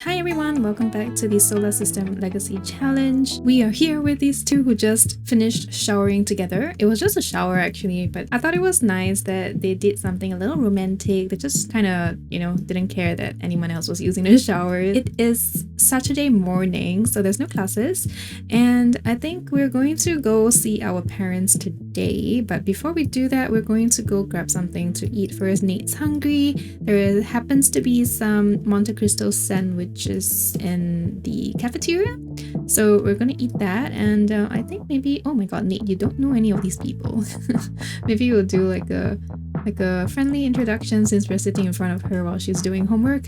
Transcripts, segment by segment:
Hi everyone, welcome back to the Solar System Legacy Challenge. We are here with these two who just finished showering together. It was just a shower actually, but I thought it was nice that they did something a little romantic. They just kind of, didn't care that anyone else was using the shower. It is Saturday morning, so there's no classes, and I think we're going to go see our parents today. But before we do that, we're going to go grab something to eat first. Nate's hungry. There happens to be some Monte Cristo sandwiches in the cafeteria, so we're gonna eat that. And I think maybe, oh my god, Nate, you don't know any of these people. Maybe we'll do like a friendly introduction since we're sitting in front of her while she's doing homework.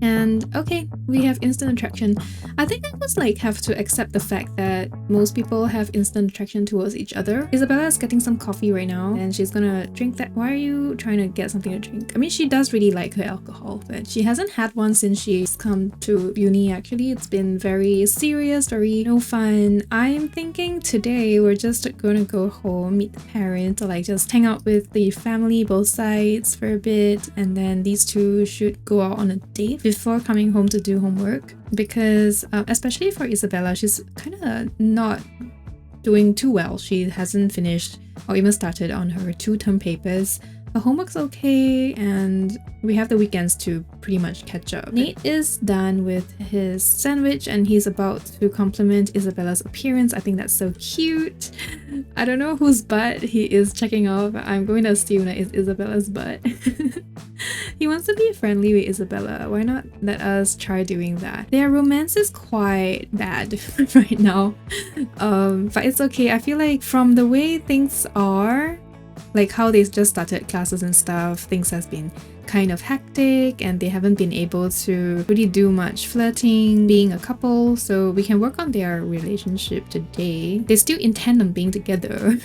And okay, we have instant attraction. I think I just have to accept the fact that most people have instant attraction towards each other. Isabella is getting some coffee right now and she's gonna drink that. Why are you trying to get something to drink? I mean, she does really like her alcohol, but she hasn't had one since she's come to uni actually. It's been very serious, very no fun. I'm thinking today we're just gonna go home, meet the parents, or just hang out with the family, both sides for a bit, and then these two should go out on a date before coming home to do homework, because especially for Isabella, she's kind of not doing too well. She hasn't finished or even started on her 2-term papers. Her homework's okay, and we have the weekends to pretty much catch up. Nate is done with his sandwich and he's about to compliment Isabella's appearance. I think that's so cute. I don't know whose butt he is checking off. I'm going to assume that it's Isabella's butt. He wants to be friendly with Isabella. Why not let us try doing that? Their romance is quite bad right now. But it's okay. I feel like from the way things are, like how they just started classes and stuff, things has been kind of hectic and they haven't been able to really do much flirting, being a couple, so we can work on their relationship today. They still intend on being together.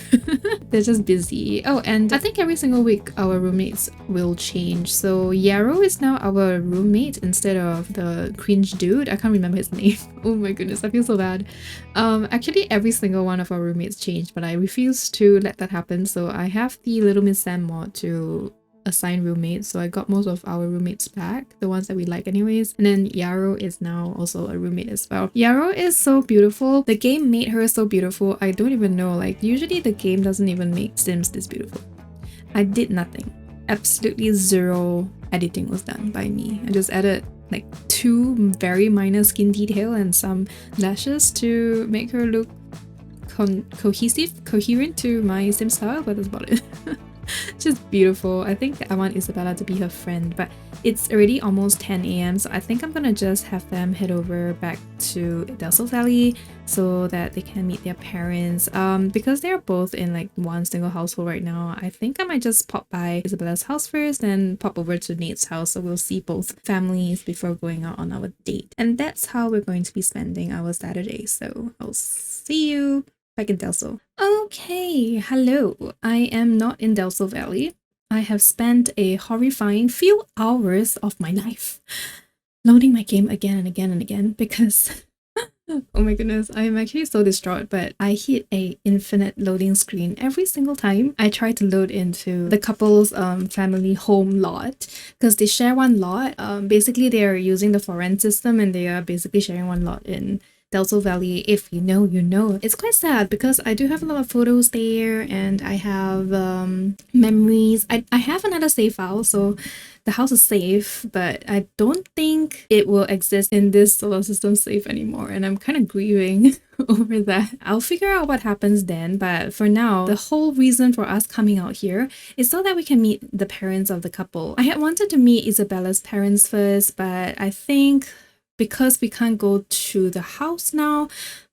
They're just busy. Oh, and I think every single week our roommates will change. So 𝐬𝐢𝐝 is now our roommate instead of the cringe dude. I can't remember his name. Oh my goodness, I feel so bad. Actually every single one of our roommates changed, but I refuse to let that happen. So I have the Little Miss Sam mod to assign roommates, so I got most of our roommates back, the ones that we like anyways. And then 𝐬𝐢𝐝 is now also a roommate as well. 𝐬𝐢𝐝 is so beautiful. The game made her so beautiful. I don't even know, usually the game doesn't even make Sims this beautiful. I did nothing. Absolutely zero editing was done by me. I just added 2 very minor skin detail and some lashes to make her look coherent to my Sim style, but that's about it. Just beautiful. I think I want Isabella to be her friend, but it's already almost 10 a.m. so I think I'm gonna just have them head over back to Nathaniels Family so that they can meet their parents. Because they're both in one single household right now, I think I might just pop by Isabella's house first and pop over to Nate's house, so we'll see both families before going out on our date. And that's how we're going to be spending our Saturday, so I'll see you back in Delso. Okay, hello. I am not in Delso Valley. I have spent a horrifying few hours of my life loading my game again and again and again because oh my goodness, I am actually so distraught, but I hit a infinite loading screen every single time I try to load into the couple's family home lot, because they share one lot. Basically they are using the foreign system and they are basically sharing one lot in Delso Valley. If you know, you know. It's quite sad because I do have a lot of photos there and I have memories. I have another save file, so the house is safe, but I don't think it will exist in this solar system safe anymore, and I'm kind of grieving over that. I'll figure out what happens then, but for now, the whole reason for us coming out here is so that we can meet the parents of the couple. I had wanted to meet Isabella's parents first, but I think because we can't go to the house now,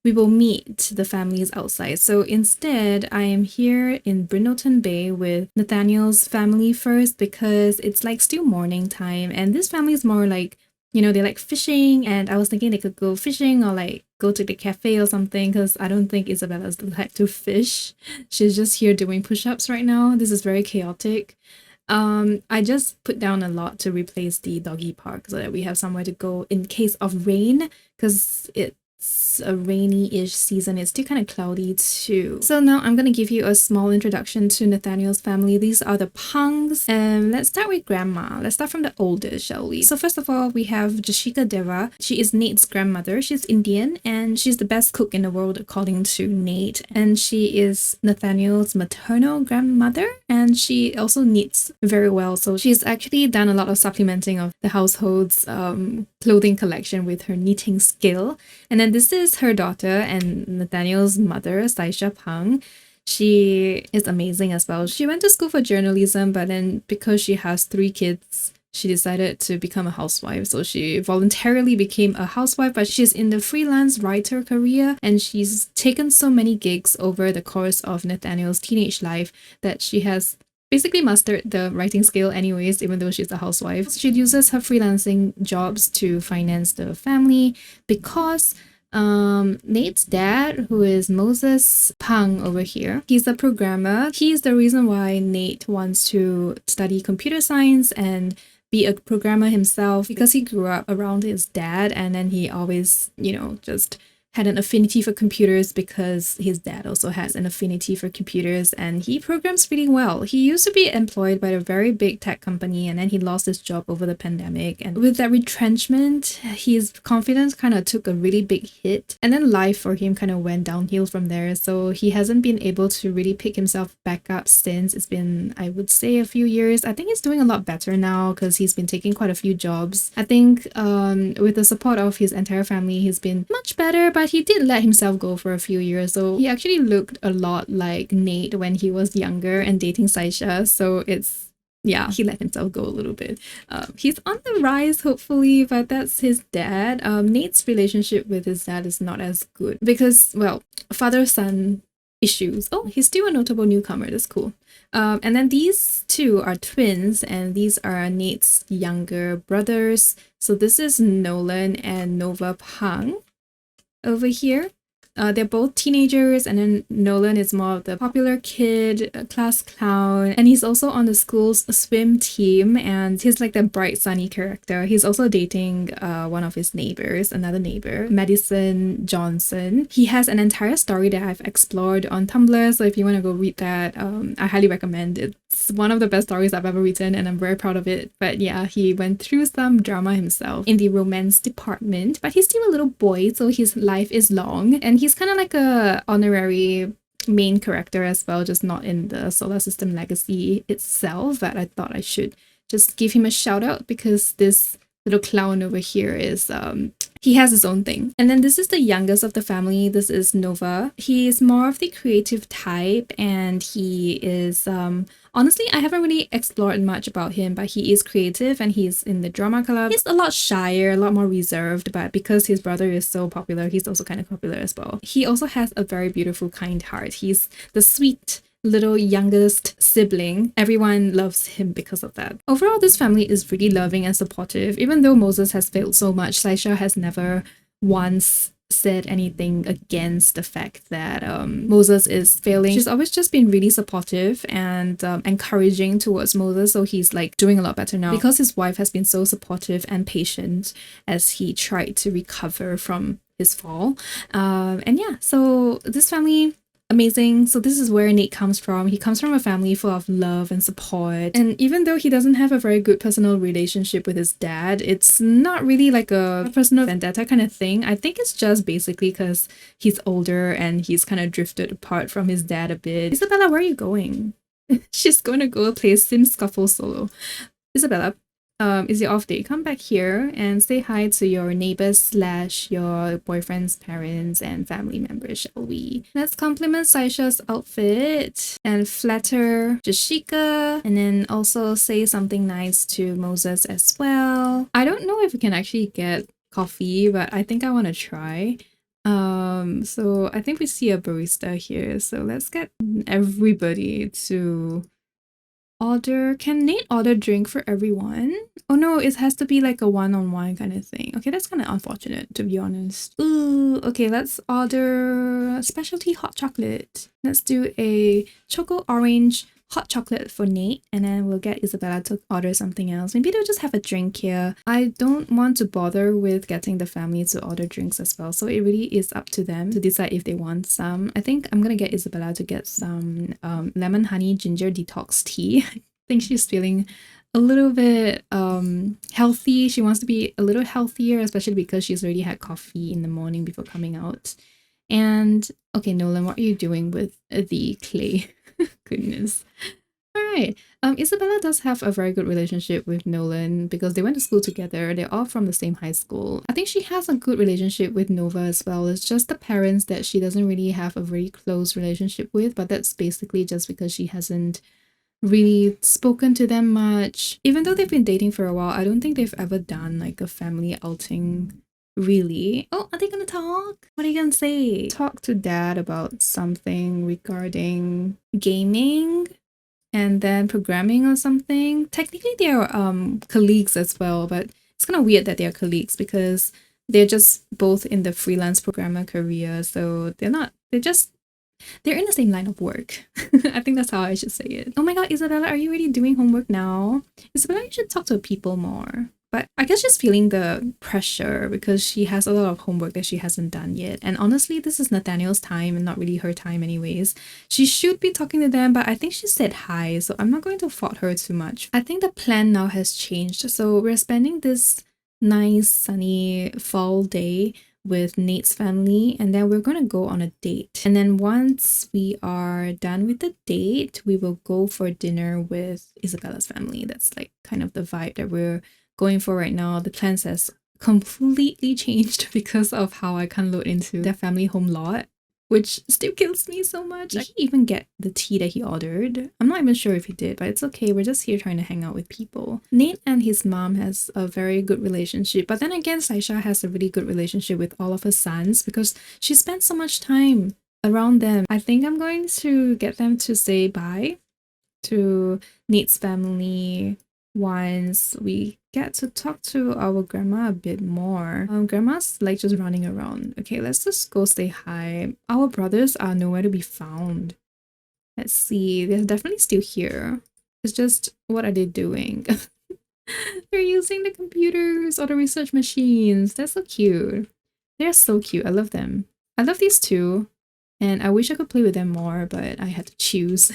we will meet the families outside. So instead, I am here in Brindleton Bay with Nathaniels Family first because it's still morning time, and this family is more they like fishing, and I was thinking they could go fishing or go to the cafe or something, because I don't think Isabella's the type to fish. She's just here doing push-ups right now. This is very chaotic. I just put down a lot to replace the doggy park so that we have somewhere to go in case of rain, because it's it's a rainy-ish season. It's still kind of cloudy too. So now I'm going to give you a small introduction to Nathaniel's family. These are the 𝐻𝐿s, and let's start with grandma. Let's start from the oldest, shall we? So first of all, we have 𝐬𝐥𝐿𝐻. She is Nate's grandmother. She's Indian, and she's the best cook in the world according to Nate. And she is Nathaniel's maternal grandmother, and she also knits very well. So she's actually done a lot of supplementing of the household's clothing collection with her knitting skill. And then this is her daughter and Nathaniel's mother, 𝐸𝐸. She is amazing as well. She went to school for journalism, but then because she has 3 kids, she decided to become a housewife. So she voluntarily became a housewife, but she's in the freelance writer career, and she's taken so many gigs over the course of Nathaniel's teenage life that she has basically mastered the writing skill anyways, even though she's a housewife. She uses her freelancing jobs to finance the family because Nate's dad, who is Moses 𝐻𝐿 over here, he's a programmer. He's the reason why Nate wants to study computer science and be a programmer himself, because he grew up around his dad, and then he always, just had an affinity for computers because his dad also has an affinity for computers, and he programs really well. He used to be employed by a very big tech company, and then he lost his job over the pandemic, and with that retrenchment, his confidence kind of took a really big hit, and then life for him kind of went downhill from there. So he hasn't been able to really pick himself back up since. It's been, I would say, a few years. I think he's doing a lot better now because he's been taking quite a few jobs. I think with the support of his entire family, he's been much better, but he did let himself go for a few years. So he actually looked a lot like Nate when he was younger and dating 𝐸𝐸. So it's, yeah, he let himself go a little bit. He's on the rise, hopefully, but that's his dad. Nate's relationship with his dad is not as good because, well, father-son issues. Oh, he's still a notable newcomer. That's cool. And then these two are twins, and these are Nate's younger brothers. So this is Nolan and Nova 𝐻𝐿 over here. They're both teenagers, and then Nolan is more of the popular kid, class clown, and he's also on the school's swim team, and he's like the bright sunny character. He's also dating one of his neighbors, another neighbor, Madison Johnson. He has an entire story that I've explored on Tumblr, so if you want to go read that, I highly recommend it. It's one of the best stories I've ever written, and I'm very proud of it. But yeah, he went through some drama himself in the romance department, but he's still a little boy, so his life is long, and he's kind of like a honorary main character as well, just not in the solar system legacy itself. But I thought I should just give him a shout out because this little clown over here is he has his own thing. And then this is the youngest of the family. This is Nova. He is more of the creative type, and he is honestly, I haven't really explored much about him, but he is creative and he's in the drama club. He's a lot shyer, a lot more reserved, but because his brother is so popular, he's also kind of popular as well. He also has a very beautiful, kind heart. He's the sweet little youngest sibling. Everyone loves him because of that. Overall, this family is really loving and supportive. Even though Moses has failed so much, 𝐸𝐸 has never once said anything against the fact that Moses is failing. She's always just been really supportive and encouraging towards Moses, so he's like doing a lot better now because his wife has been so supportive and patient as he tried to recover from his fall. And yeah, so this family, amazing. So this is where Nate comes from. He comes from a family full of love and support, and even though he doesn't have a very good personal relationship with his dad, it's not really like a personal vendetta kind of thing. I think it's just basically because he's older and he's kind of drifted apart from his dad a bit. Isabella, where are you going? She's going to go play Sim Scuffle solo. Isabella, is your off day? Come back here and say hi to your neighbors / your boyfriend's parents and family members, shall we? Let's compliment 𝐸𝐸's outfit and flatter 𝐬𝐥𝐿𝐻, and then also say something nice to Moses as well. I don't know if we can actually get coffee, but I think I want to try. So I think we see a barista here, so let's get everybody to order. Can Nate order drink for everyone? Oh no, it has to be like a one-on-one kind of thing. Okay, that's kind of unfortunate, to be honest. Ooh, okay, let's order specialty hot chocolate. Let's do a choco orange hot chocolate for Nate, and then we'll get Isabella to order something else. Maybe they'll just have a drink here. I don't want to bother with getting the family to order drinks as well, so it really is up to them to decide if they want some. I think I'm gonna get Isabella to get some lemon honey ginger detox tea. I think she's feeling a little bit healthy. She wants to be a little healthier, especially because she's already had coffee in the morning before coming out. And okay, Nolan, what are you doing with the clay? Goodness. All right. Isabella does have a very good relationship with Nolan because they went to school together. They're all from the same high school. I think she has a good relationship with Nova as well. It's just the parents that she doesn't really have a very close relationship with, but that's basically just because she hasn't really spoken to them much. Even though they've been dating for a while, I don't think they've ever done like a family outing, really. Oh, are they gonna talk? What are you gonna say? Talk to dad about something regarding gaming and then programming or something. Technically they are colleagues as well, but it's kind of weird that they are colleagues because they're just both in the freelance programmer career, so they're in the same line of work. I think that's how I should say it. Oh my god, Isabella, are you really doing homework now? Isabella, you should talk to people more. But I guess she's feeling the pressure because she has a lot of homework that she hasn't done yet. And honestly, this is Nathaniel's time and not really her time anyways. She should be talking to them, but I think she said hi, so I'm not going to fault her too much. I think the plan now has changed. So we're spending this nice sunny fall day with Nate's family, and then we're gonna go on a date. And then once we are done with the date, we will go for dinner with Isabella's family. That's like kind of the vibe that we're going for right now. The plans has completely changed because of how I can't load into their family home lot, which still kills me so much. Did he even get the tea that he ordered? I'm not even sure if he did, but it's okay. We're just here trying to hang out with people. Nate and his mom has a very good relationship, but then again, Saisha has a really good relationship with all of her sons because she spends so much time around them. I think I'm going to get them to say bye to Nate's family once we get to talk to our grandma a bit more. Grandma's like just running around. Okay, let's just go say hi. Our brothers are nowhere to be found. Let's see, they're definitely still here. It's just, what are they doing? They're using the computers or the research machines. They're so cute. They're so cute. I love them. I love these two, and I wish I could play with them more, but I had to choose.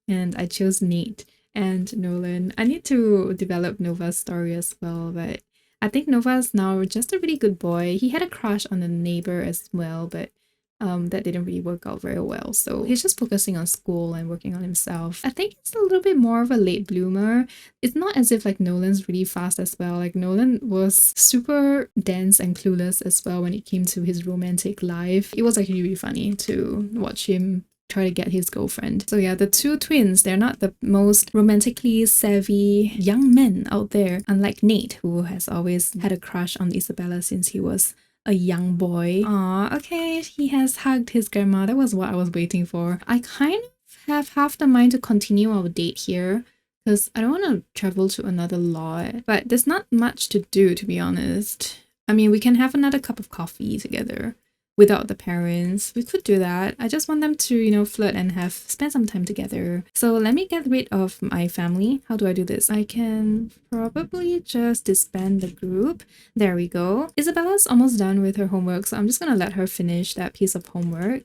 And I chose Nate and Nolan. I need to develop Nova's story as well, but I think Nova's now just a really good boy. He had a crush on the neighbor as well, but that didn't really work out very well. So he's just focusing on school and working on himself. I think he's a little bit more of a late bloomer. It's not as if like Nolan's really fast as well. Like Nolan was super dense and clueless as well when it came to his romantic life. It was actually really funny to watch him try to get his girlfriend. So yeah, the two twins, they're not the most romantically savvy young men out there, unlike Nate, who has always had a crush on Isabella since he was a young boy. Aw, okay, he has hugged his grandma. That was what I was waiting for. I kind of have half the mind to continue our date here because I don't want to travel to another lot, but there's not much to do, to be honest. I mean, we can have another cup of coffee together without the parents. We could do that. I just want them to, you know, flirt and spend some time together. So let me get rid of my family. How do I do this? I can probably just disband the group. There we go. Isabella's almost done with her homework, so I'm just gonna let her finish that piece of homework.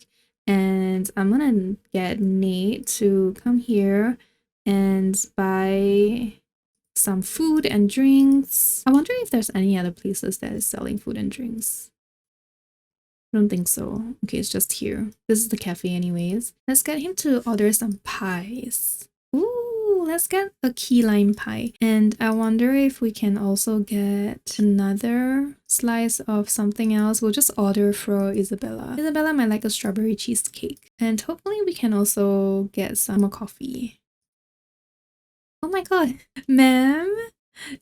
And I'm gonna get Nate to come here and buy some food and drinks. I wonder if there's any other places that is selling food and drinks. I don't think so. Okay, it's just here. This is the cafe anyways. Let's get him to order some pies. Ooh, let's get a key lime pie. And I wonder if we can also get another slice of something else. We'll just order for Isabella. Isabella might like a strawberry cheesecake. And hopefully we can also get some more coffee. Oh my god. Ma'am?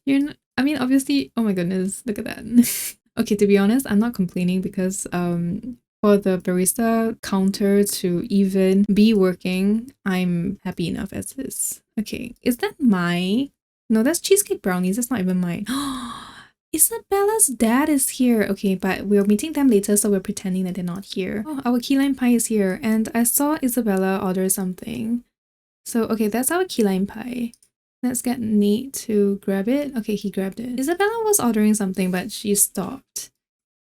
You're not, I mean, obviously, oh my goodness, look at that. Okay, to be honest, I'm not complaining because for the barista counter to even be working, I'm happy enough as is. Okay, is that mine? No, that's cheesecake brownies. That's not even mine. Isabella's dad is here. Okay, but we're meeting them later, so we're pretending that they're not here. Oh, our key lime pie is here, and I saw Isabella order something. So, okay, that's our key lime pie. Let's get Nate to grab it. Okay, he grabbed it. Isabella was ordering something, but she stopped.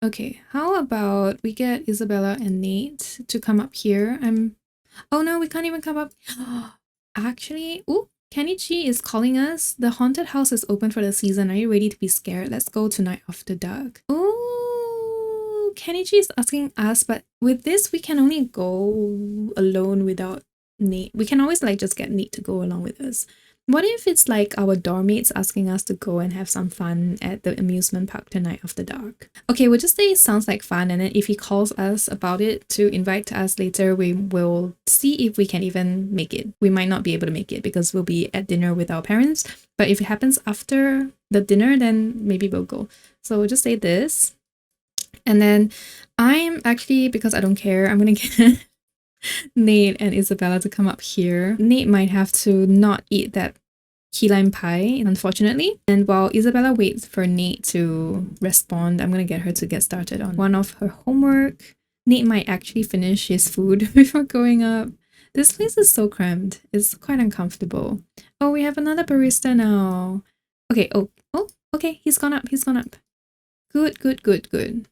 Okay, how about we get Isabella and Nate to come up here? Oh no, we can't even come up. Actually, ooh, 𝐬𝐿 is calling us. The haunted house is open for the season. Are you ready to be scared? Let's go tonight after dark. Ooh, 𝐬𝐿 is asking us, but with this, we can only go alone without Nate. We can always like just get Nate to go along with us. What if it's like our dorm mates asking us to go and have some fun at the amusement park tonight after dark? Okay, we'll just say it sounds like fun, and then if he calls us about it to invite us later, we will see if we can even make it. We might not be able to make it because we'll be at dinner with our parents, but if it happens after the dinner, then maybe we'll go. So we'll just say this. And then I'm actually, because I don't care, I'm gonna get Nate and Isabella to come up here. Nate might have to not eat that key lime pie, unfortunately. And while Isabella waits for Nate to respond, I'm gonna get her to get started on one of her homework. Nate might actually finish his food before going up. This place is so cramped. It's quite uncomfortable. Oh, we have another barista now. Okay, okay, he's gone up, he's gone up. Good.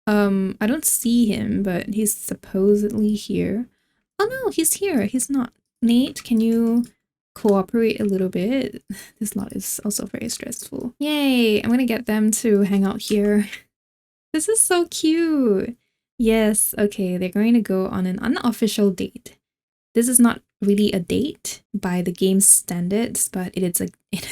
I don't see him, but he's supposedly here. Oh no, he's here. He's not. Nate, can you cooperate a little bit? This lot is also very stressful. Yay, I'm gonna get them to hang out here. This is so cute. Yes, okay, they're going to go on an unofficial date. This is not really a date by the game's standards, but it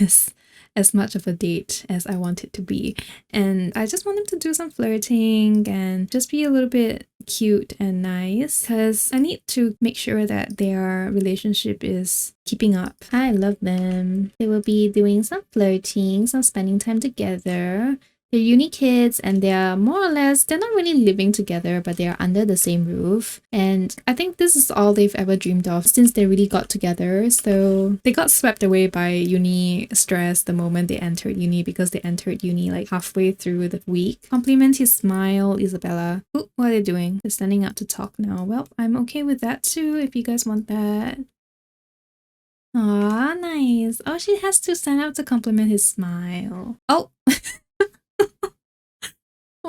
is as much of a date as I want it to be. And I just want them to do some flirting and just be a little bit cute and nice, because I need to make sure that their relationship is keeping up. I love them. They will be doing some flirting, some spending time together. They're uni kids and they're more or less, they're not really living together, but they're under the same roof. And I think this is all they've ever dreamed of since they really got together. So they got swept away by uni stress the moment they entered uni, because they entered uni like halfway through the week. Compliment his smile, Isabella. Ooh, what are they doing? They're standing up to talk now. Well, I'm okay with that too if you guys want that. Aw, nice. Oh, she has to stand up to compliment his smile. Oh!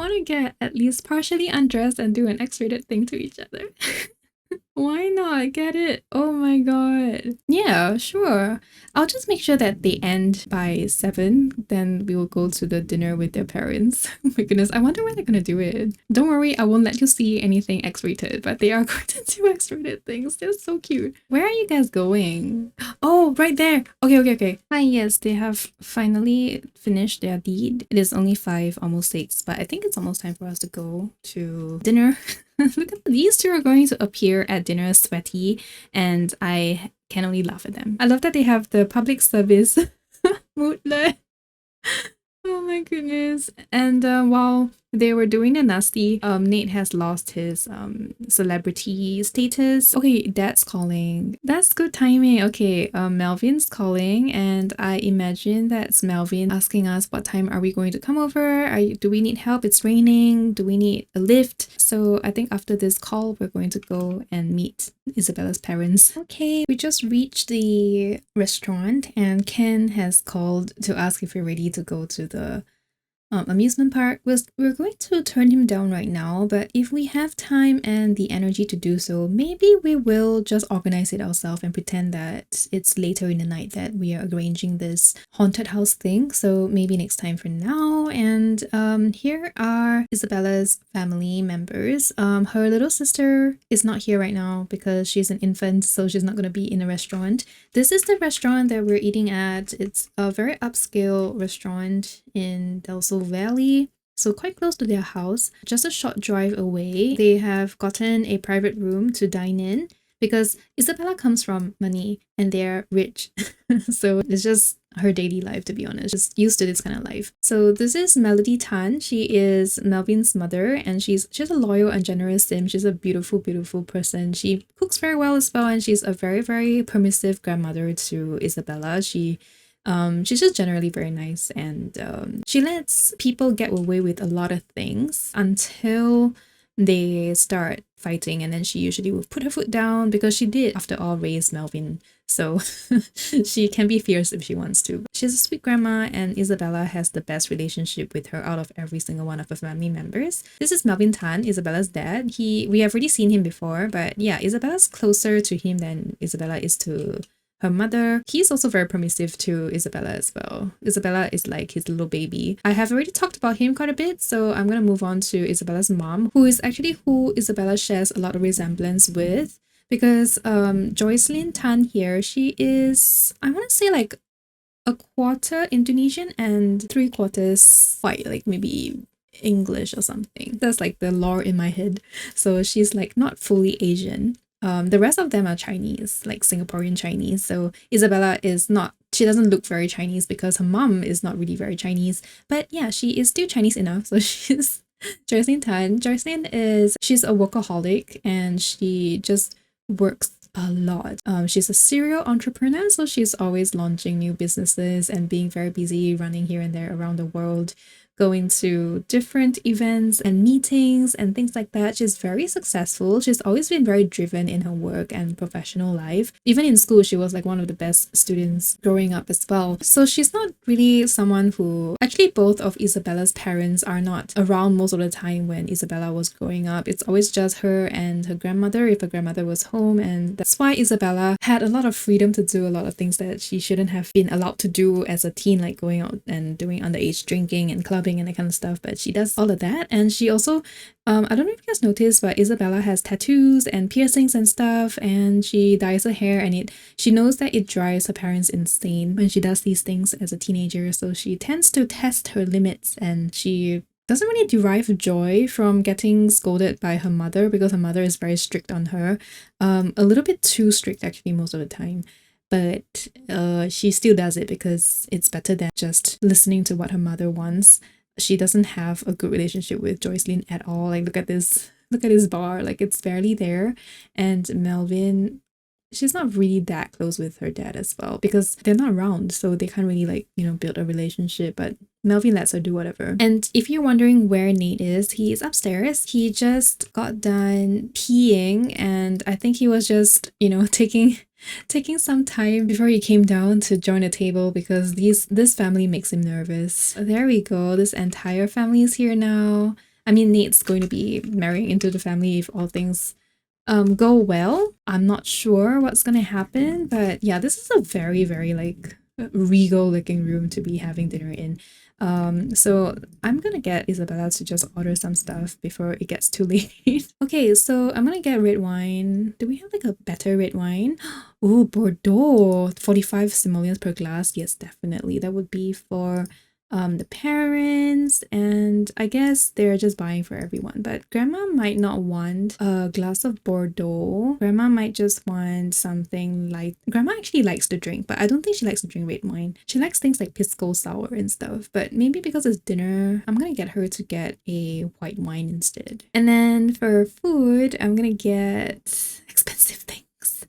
I want to get at least partially undressed and do an X-rated thing to each other. Why not? Get it? Oh my god. Yeah, sure. I'll just make sure that they end by 7. Then we will go to the dinner with their parents. Oh my goodness, I wonder where they're gonna do it. Don't worry, I won't let you see anything X-rated, but they are going to do X-rated things. They're so cute. Where are you guys going? Oh, right there. Okay. Hi, yes, they have finally finished their deed. It is only 5, almost 6, but I think it's almost time for us to go to dinner. Look at these two are going to appear at dinner sweaty, and I can only laugh at them. I love that they have the public service mood. Oh my goodness. And while they were doing the nasty, Nate has lost his celebrity status. Okay, Dad's calling. That's good timing. Okay, Melvin's calling, and I imagine that's Melvin asking us what time are we going to come over? Do we need help? It's raining. Do we need a lift? So I think after this call, we're going to go and meet Isabella's parents. Okay, we just reached the restaurant and Ken has called to ask if we're ready to go to the amusement park. We're going to turn him down right now, but if we have time and the energy to do so, maybe we will just organize it ourselves and pretend that it's later in the night that we are arranging this haunted house thing. So maybe next time for now. And here are Isabella's family members. Her little sister is not here right now because she's an infant, so she's not going to be in the restaurant. This is the restaurant that we're eating at. It's a very upscale restaurant in Del Sol Valley, so quite close to their house, just a short drive away. They have gotten a private room to dine in because Isabella comes from money and they're rich. So it's just her daily life, to be honest, just used to this kind of life. So this is Melody Tan. She is Melvin's mother, and she's a loyal and generous sim. She's a beautiful person. She cooks very well as well, and she's a very permissive grandmother to Isabella. She's just generally very nice, and she lets people get away with a lot of things until they start fighting, and then she usually will put her foot down because she did, after all, raise Melvin. So she can be fierce if she wants to. She's a sweet grandma, and Isabella has the best relationship with her out of every single one of her family members. This is Melvin Tan, Isabella's dad. We have already seen him before, but yeah, Isabella's closer to him than Isabella is to her mother. He's also very permissive to Isabella as well. Isabella is like his little baby. I have already talked about him quite a bit, so I'm gonna move on to Isabella's mom, who is actually who Isabella shares a lot of resemblance with, because 𝐬𝐤𝐿 Tan here, she is, I want to say, like a quarter Indonesian and 3/4 white, like maybe English or something. That's like the lore in my head. So she's like not fully Asian. The rest of them are Chinese, like Singaporean Chinese. So Isabella is not, she doesn't look very Chinese because her mom is not really very Chinese. But yeah, she is still Chinese enough. So she's 𝐬𝐤𝐿 Tan. 𝐬𝐤𝐿 she's a workaholic, and she just works a lot. She's a serial entrepreneur, so she's always launching new businesses and being very busy running here and there around the world, going to different events and meetings and things like that. She's very successful. She's always been very driven in her work and professional life. Even in school, she was like one of the best students growing up as well. So she's not really someone who, actually both of Isabella's parents are not around most of the time when Isabella was growing up. It's always just her and her grandmother if her grandmother was home, and that's why Isabella had a lot of freedom to do a lot of things that she shouldn't have been allowed to do as a teen, like going out and doing underage drinking and clubbing and that kind of stuff. But she does all of that, and she also I don't know if you guys noticed, but Isabella has tattoos and piercings and stuff, and she dyes her hair, and she knows that it drives her parents insane when she does these things as a teenager. So she tends to test her limits, and she doesn't really derive joy from getting scolded by her mother because her mother is very strict on her, a little bit too strict actually most of the time. But she still does it because it's better than just listening to what her mother wants. She doesn't have a good relationship with 𝐬𝐿 at all. Like, look at this bar, like it's barely there. And Melvin, she's not really that close with her dad as well because they're not around, so they can't really, like, you know, build a relationship. But Melvin lets her do whatever. And if you're wondering where Nate is, he is upstairs. He just got done peeing, and I think he was just, you know, taking some time before he came down to join the table because this family makes him nervous. There we go. This entire family is here now. I mean, Nate's going to be marrying into the family if all things go well. I'm not sure what's gonna happen, but yeah, this is a very, very like regal looking room to be having dinner in. So I'm gonna get Isabella to just order some stuff before it gets too late. Okay, so I'm gonna get red wine. Do we have like a better red wine? Oh, Bordeaux, 45 simoleons per glass. Yes, definitely. That would be for the parents, and I guess they're just buying for everyone. But grandma might not want a glass of Bordeaux. Grandma might just want something like, grandma actually likes to drink, but I don't think she likes to drink red wine. She likes things like pisco sour and stuff, but maybe because it's dinner, I'm gonna get her to get a white wine instead. And then for food, I'm gonna get expensive things.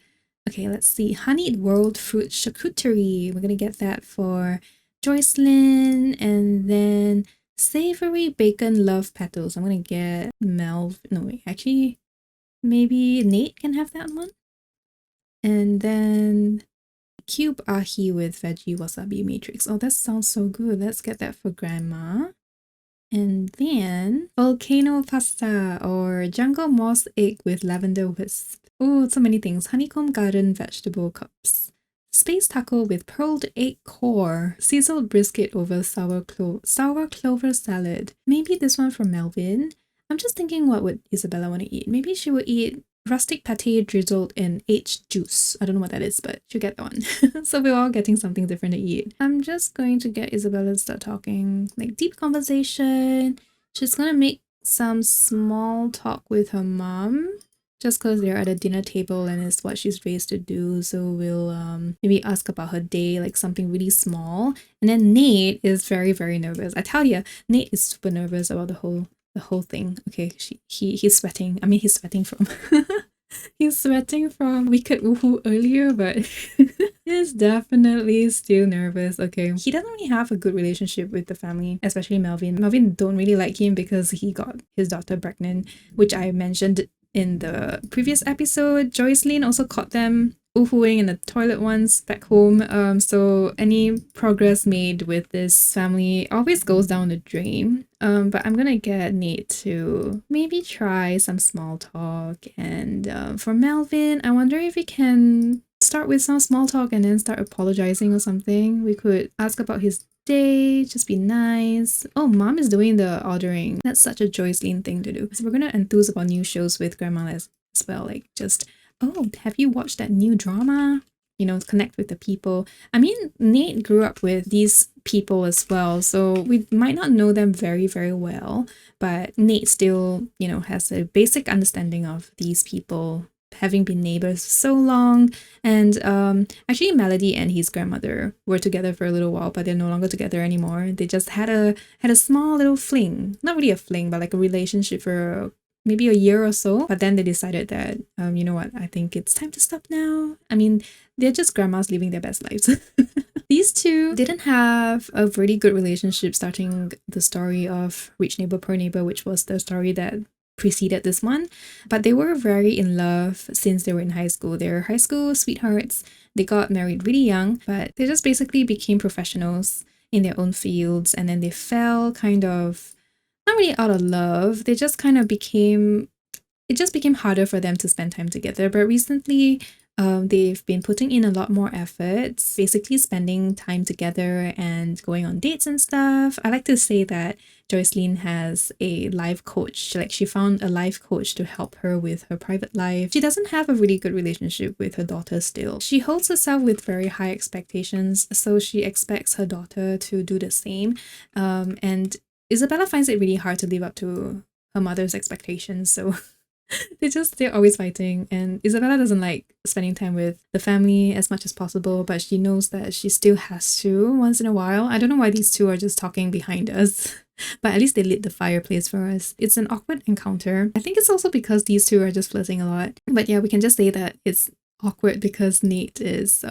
Okay, let's see. Honeyed world fruit charcuterie. We're gonna get that for 𝐬𝐿, and then savory bacon love petals. I'm gonna get no wait, actually maybe Nate can have that one. And then cube ahi with veggie wasabi matrix. Oh, that sounds so good. Let's get that for grandma. And then volcano pasta or jungle moss egg with lavender wisp. Oh, so many things. Honeycomb garden vegetable cups. Space taco with pearled egg core, sizzled brisket over sour clover salad. Maybe this one for Melvin. I'm just thinking, what would Isabella want to eat? Maybe she would eat rustic pate drizzled in H juice. I don't know what that is, but she'll get that one. So we're all getting something different to eat. I'm just going to get Isabella to start talking, like deep conversation. She's gonna make some small talk with her mom, just because they're at a dinner table and it's what she's raised to do. So we'll maybe ask about her day, like something really small. And then Nate is very, very nervous. I tell you, Nate is super nervous about the whole thing. Okay, he's sweating. I mean, he's sweating from he's sweating from wicked woohoo earlier, but He's definitely still nervous. Okay, he doesn't really have a good relationship with the family, especially Melvin. Melvin don't really like him because he got his daughter pregnant, which I mentioned in the previous episode. Joycelyn also caught them oohooing in the toilet once back home. So any progress made with this family always goes down the drain. But I'm gonna get Nate to maybe try some small talk. And for Melvin, I wonder if he can start with some small talk and then start apologizing or something. We could ask about his day, just be nice. Oh, mom is doing the ordering. That's such a Joycelyn thing to do. So we're gonna enthuse about new shows with grandma as well. Like just, oh, have you watched that new drama? You know, connect with the people. I mean, Nate grew up with these people as well, so we might not know them very, very well, but Nate still, you know, has a basic understanding of these people, having been neighbors so long. And actually Melody and his grandmother were together for a little while, but they're no longer together anymore. They just had a small little fling, not really a fling, but like a relationship for maybe a year or so. But then they decided that you know what, I think it's time to stop now. I mean, they're just grandmas living their best lives. These two didn't have a really good relationship starting the story of Rich Neighbor Poor Neighbor, which was the story that preceded this one, but they were very in love since they were in high school. They were high school sweethearts. They got married really young, but they just basically became professionals in their own fields, and then they fell kind of not really out of love. They just kind of became, it just became harder for them to spend time together. But recently they've been putting in a lot more efforts, basically spending time together and going on dates and stuff. I like to say that Joycelyn has a life coach. Like, she found a life coach to help her with her private life. She doesn't have a really good relationship with her daughter still. She holds herself with very high expectations, so she expects her daughter to do the same. And Isabella finds it really hard to live up to her mother's expectations, so they're always fighting. And Isabella doesn't like spending time with the family as much as possible, but she knows that she still has to once in a while. I don't know why these two are just talking behind us, but at least they lit the fireplace for us. It's an awkward encounter. I think it's also because these two are just flirting a lot. But yeah, we can just say that it's awkward because Nate is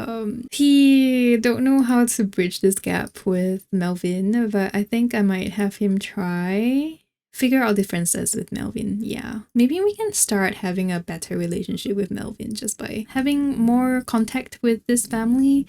he don't know how to bridge this gap with Melvin, but I think I might have him try figure out differences with Melvin. Yeah, maybe we can start having a better relationship with Melvin just by having more contact with this family,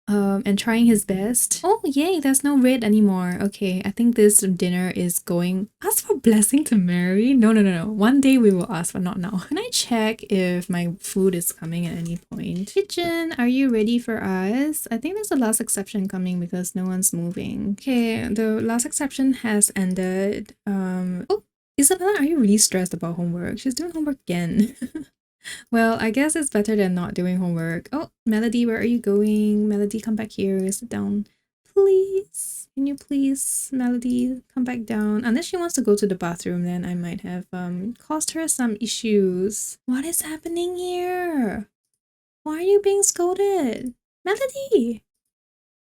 and trying his best. Oh yay, there's no red anymore. Okay, I think this dinner is going. Ask for blessing to marry? No. One day we will ask, but not now. Can I check if my food is coming at any point? Kitchen, are you ready for us? I think there's a last exception coming because no one's moving. Okay, the last exception has ended. Oh, Isabella, are you really stressed about homework? She's doing homework again. Well, I guess it's better than not doing homework. Oh, Melody, where are you going? Melody, come back here. Sit down. Please. Can you please, Melody, come back down? Unless she wants to go to the bathroom, then I might have caused her some issues. What is happening here? Why are you being scolded? Melody!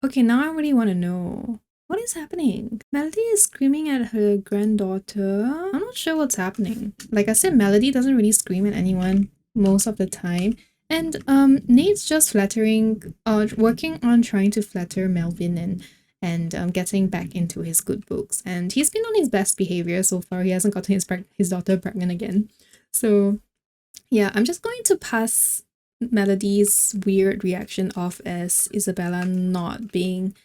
Okay, now I really want to know. What is happening? Melody is screaming at her granddaughter. I'm not sure what's happening. Like I said, Melody doesn't really scream at anyone most of the time. And Nate's just working on trying to flatter Melvin and getting back into his good books. And he's been on his best behavior so far. He hasn't gotten his daughter pregnant again. So yeah, I'm just going to pass Melody's weird reaction off as Isabella not being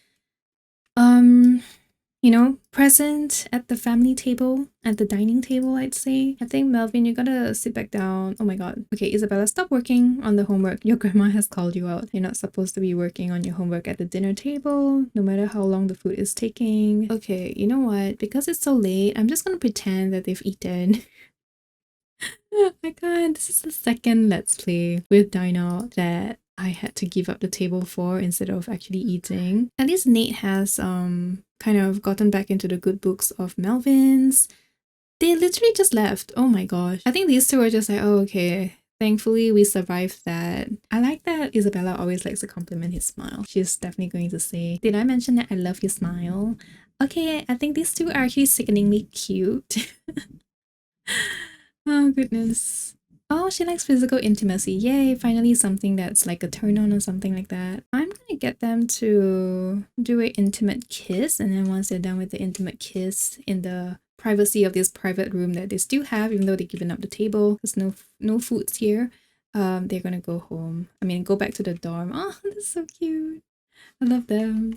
you know, present at the family table, at the dining table, I'd say. I think, Melvin, you gotta sit back down. Oh my god. Okay, Isabella, stop working on the homework. Your grandma has called you out. You're not supposed to be working on your homework at the dinner table, no matter how long the food is taking. Okay, you know what? Because it's so late, I'm just gonna pretend that they've eaten. Oh my god, this is the second Let's Play with Dine Out that I had to give up the table for instead of actually eating. At least Nate has kind of gotten back into the good books of Melvin's. They literally just left. Oh my gosh. I think these two are just like, oh, okay. Thankfully, we survived that. I like that Isabella always likes to compliment his smile. She's definitely going to say, did I mention that I love your smile? Okay, I think these two are actually sickeningly cute. Oh goodness. Oh, she likes physical intimacy. Yay, finally something that's like a turn on or something like that. I'm gonna get them to do an intimate kiss, and then once they're done with the intimate kiss in the privacy of this private room that they still have, even though they've given up the table, there's no foods here, they're gonna go home. I mean, go back to the dorm. Oh, that's so cute. I love them.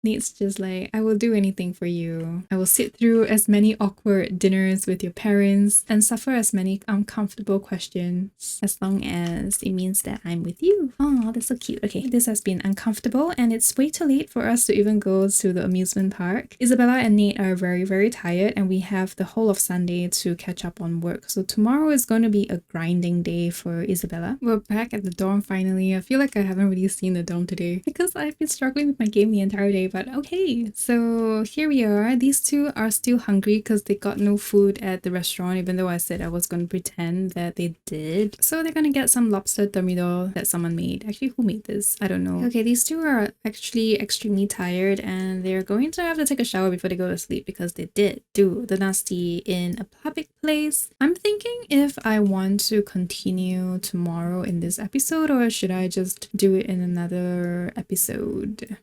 Nate's just like, I will do anything for you. I will sit through as many awkward dinners with your parents and suffer as many uncomfortable questions as long as it means that I'm with you. Oh, that's so cute. Okay, this has been uncomfortable and it's way too late for us to even go to the amusement park. Isabella and Nate are very, very tired and we have the whole of Sunday to catch up on work. So tomorrow is going to be a grinding day for Isabella. We're back at the dorm finally. I feel like I haven't really seen the dorm today because I've been struggling with my game the entire day. But okay, so here we are. These two are still hungry because they got no food at the restaurant, even though I said I was going to pretend that they did. So they're going to get some lobster thermidor that someone made. Actually, who made this? I don't know. Okay, these two are actually extremely tired and they're going to have to take a shower before they go to sleep because they did do the nasty in a public place. I'm thinking if I want to continue tomorrow in this episode or should I just do it in another episode?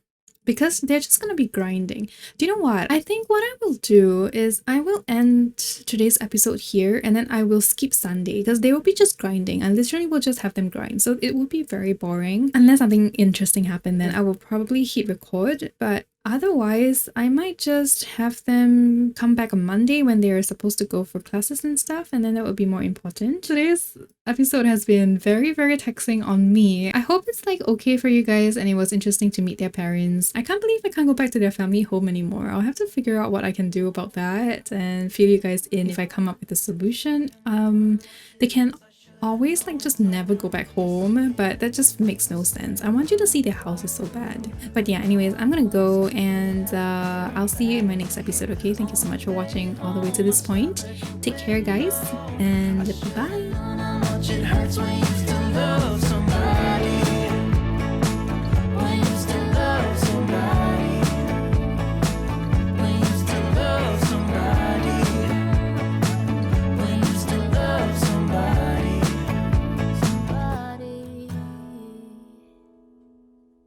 Because they're just gonna be grinding. Do you know what? I think what I will do is I will end today's episode here and then I will skip Sunday because they will be just grinding. I literally will just have them grind. So it will be very boring. Unless something interesting happened, then I will probably hit record. But otherwise, I might just have them come back on Monday when they're supposed to go for classes and stuff, and then that would be more important. Today's episode has been very, very taxing on me. I hope it's like okay for you guys and it was interesting to meet their parents. I can't believe I can't go back to their family home anymore. I'll have to figure out what I can do about that and fill you guys in if I come up with a solution. They can always like just never go back home, but that just makes no sense. I want you to see their house is so bad. But yeah, anyways, I'm gonna go and I'll see you in my next episode. Okay, thank you so much for watching all the way to this point. Take care guys and bye.